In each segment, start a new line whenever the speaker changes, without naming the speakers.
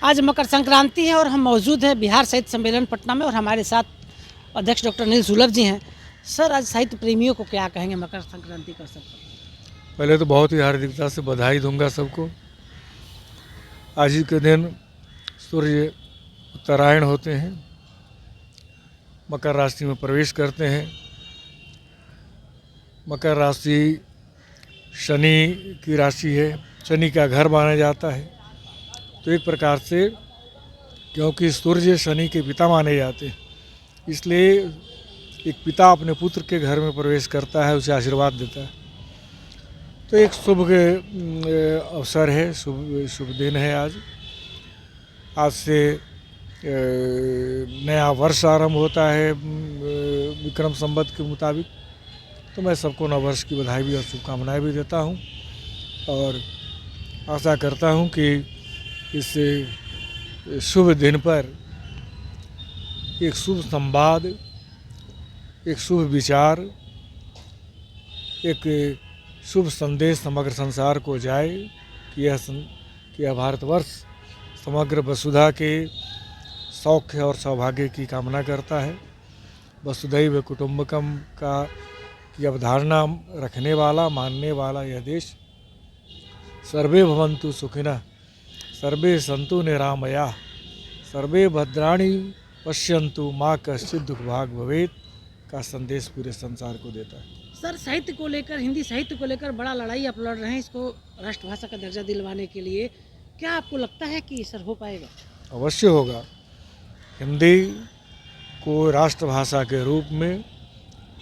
आज मकर संक्रांति है और हम मौजूद हैं बिहार साहित्य सम्मेलन पटना में और हमारे साथ अध्यक्ष डॉक्टर अनिल सुलभ जी हैं। सर, आज साहित्य प्रेमियों को क्या कहेंगे मकर संक्रांति का अवसर पर?
पहले तो बहुत ही हार्दिकता से बधाई दूंगा सबको। आज ही के दिन सूर्य उत्तरायण होते हैं, मकर राशि में प्रवेश करते हैं। मकर राशि शनि की राशि है, शनि का घर माना जाता है। तो एक प्रकार से क्योंकि सूर्य शनि के पिता माने जाते हैं, इसलिए एक पिता अपने पुत्र के घर में प्रवेश करता है, उसे आशीर्वाद देता है। तो एक शुभ अवसर है, शुभ दिन है आज। आज से नया वर्ष आरंभ होता है विक्रम संवत के मुताबिक। तो मैं सबको नव वर्ष की बधाई भी और शुभकामनाएं भी देता हूं और आशा करता हूं कि इस शुभ दिन पर एक शुभ संवाद, एक शुभ विचार, एक शुभ संदेश समग्र संसार को जाए कि यह भारतवर्ष समग्र वसुधा के सौख्य और सौभाग्य की कामना करता है। वसुधैव कुटुंबकम की अवधारणा रखने वाला, मानने वाला यह देश। सर्वे भवन्तु सुखिनः, सर्वे सन्तु निरामयाः, सर्वे भद्राणि पश्यन्तु माँ कश्चित् दुख भाग भवेत् का संदेश पूरे संसार को देता है।
सर, साहित्य को लेकर, हिंदी साहित्य को लेकर बड़ा लड़ाई आप लड़ रहे हैं इसको राष्ट्रभाषा का दर्जा दिलवाने के लिए। क्या आपको लगता है कि सर हो पाएगा?
अवश्य होगा। हिंदी को राष्ट्रभाषा के रूप में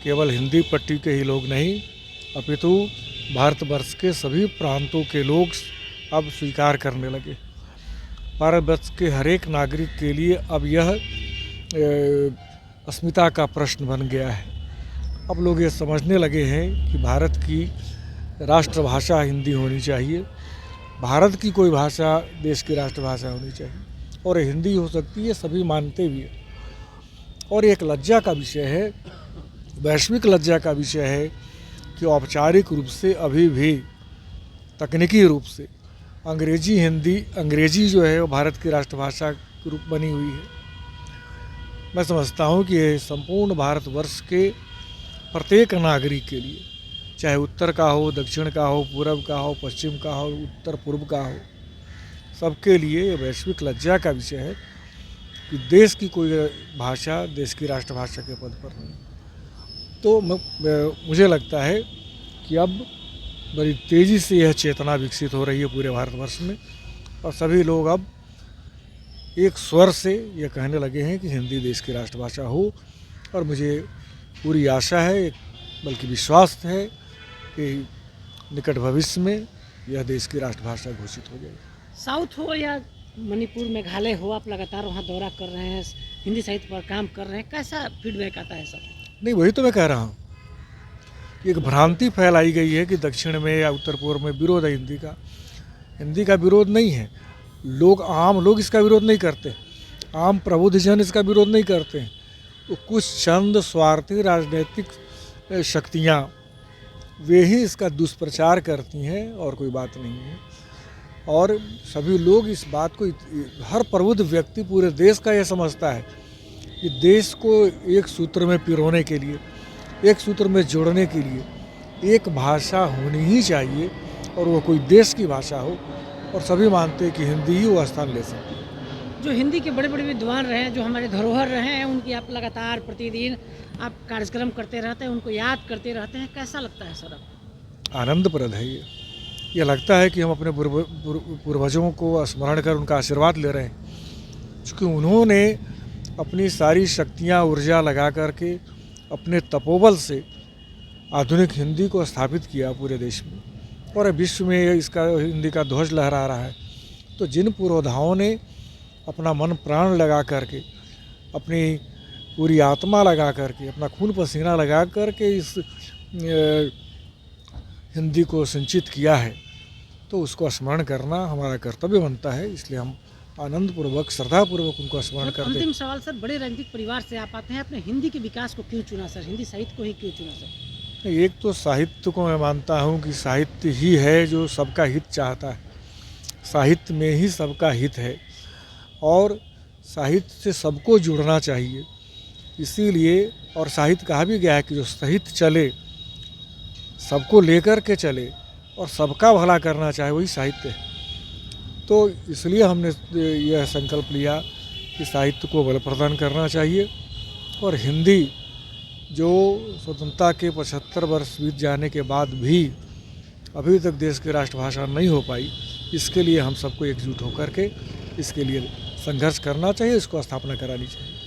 केवल हिंदी पट्टी के ही लोग नहीं, अपितु भारतवर्ष के सभी प्रांतों के लोग अब स्वीकार करने लगे। भारतवर्ष के हर एक नागरिक के लिए अब यह अस्मिता का प्रश्न बन गया है। अब लोग ये समझने लगे हैं कि भारत की राष्ट्रभाषा हिंदी होनी चाहिए, भारत की कोई भाषा देश की राष्ट्रभाषा होनी चाहिए और हिंदी हो सकती है, सभी मानते भी हैं। और एक लज्जा का विषय है, वैश्विक लज्जा का विषय है कि औपचारिक रूप से अभी भी तकनीकी रूप से अंग्रेजी जो है वो भारत की राष्ट्रभाषा के रूप बनी हुई है। मैं समझता हूँ कि ये संपूर्ण भारतवर्ष के प्रत्येक नागरिक के लिए, चाहे उत्तर का हो, दक्षिण का हो, पूर्व का हो, पश्चिम का हो, उत्तर पूर्व का हो, सबके लिए ये वैश्विक लज्जा का विषय है कि देश की कोई भाषा देश की राष्ट्रभाषा के पद पर नहीं। तो मुझे लगता है कि अब बड़ी तेज़ी से यह चेतना विकसित हो रही है पूरे भारतवर्ष में और सभी लोग अब एक स्वर से ये कहने लगे हैं कि हिंदी देश की राष्ट्रभाषा हो। और मुझे पूरी आशा है, बल्कि विश्वास है कि निकट भविष्य में यह देश की राष्ट्रभाषा घोषित हो जाएगी।
साउथ हो या मणिपुर, मेघालय हो, आप लगातार वहाँ दौरा कर रहे हैं, हिंदी साहित्य पर काम कर रहे हैं, कैसा फीडबैक आता है सर? नहीं,
वही तो मैं कह रहा हूँ। एक भ्रांति फैलाई गई है कि दक्षिण में या उत्तर पूर्व में विरोध है हिंदी का। हिंदी का विरोध नहीं है। आम लोग इसका विरोध नहीं करते, आम प्रबुद्धजन इसका विरोध नहीं करते हैं। तो कुछ चंद स्वार्थी राजनीतिक शक्तियाँ वे ही इसका दुष्प्रचार करती हैं और कोई बात नहीं है। और सभी लोग इस बात को, हर प्रबुद्ध व्यक्ति पूरे देश का यह समझता है कि देश को एक सूत्र में पिरोने के लिए, एक सूत्र में जोड़ने के लिए एक भाषा होनी ही चाहिए और वो कोई देश की भाषा हो। और सभी मानते हैं कि हिंदी ही वो स्थान ले सकती है।
जो हिंदी के बड़े बड़े विद्वान रहे हैं, जो हमारे धरोहर रहे हैं, उनकी आप लगातार प्रतिदिन आप कार्यक्रम करते रहते हैं, उनको याद करते रहते हैं, कैसा लगता है सर?
आनंदप्रद है ये लगता है कि हम अपने पूर्वजों को स्मरण कर उनका आशीर्वाद ले रहे हैं, क्योंकि उन्होंने अपनी सारी शक्तियाँ, ऊर्जा लगा करके अपने तपोबल से आधुनिक हिंदी को स्थापित किया पूरे देश में और विश्व में इसका हिंदी का ध्वज लहरा रहा है। तो जिन पुरोधाओं ने अपना मन प्राण लगा करके, अपनी पूरी आत्मा लगा करके, अपना खून पसीना लगा करके इस हिंदी को संचित किया है, तो उसको स्मरण करना हमारा कर्तव्य बनता है। इसलिए हम आनंदपूर्वक, श्रद्धापूर्वक उनको स्मरण करते हैं।
अंतिम सवाल सर, बड़े राजनीतिक परिवार से आप आते हैं, अपने हिंदी के विकास को क्यों चुना सर? हिंदी साहित्य को ही क्यों चुना सर?
एक तो साहित्य को मैं मानता हूँ कि साहित्य ही है जो सबका हित चाहता है। साहित्य में ही सबका हित है। और साहित्य से सबको जुड़ना चाहिए। इसीलिए और साहित्य कहा भी गया है कि जो साहित्य चले, सबको लेकर के चले और सबका भला करना चाहे, वही साहित्य है। तो इसलिए हमने यह संकल्प लिया कि साहित्य को बल प्रदान करना चाहिए और हिंदी जो स्वतंत्रता के 75 वर्ष बीत जाने के बाद भी अभी तक देश की राष्ट्रभाषा नहीं हो पाई, इसके लिए हम सबको एकजुट होकर के इसके लिए संघर्ष करना चाहिए, इसको स्थापना करानी चाहिए।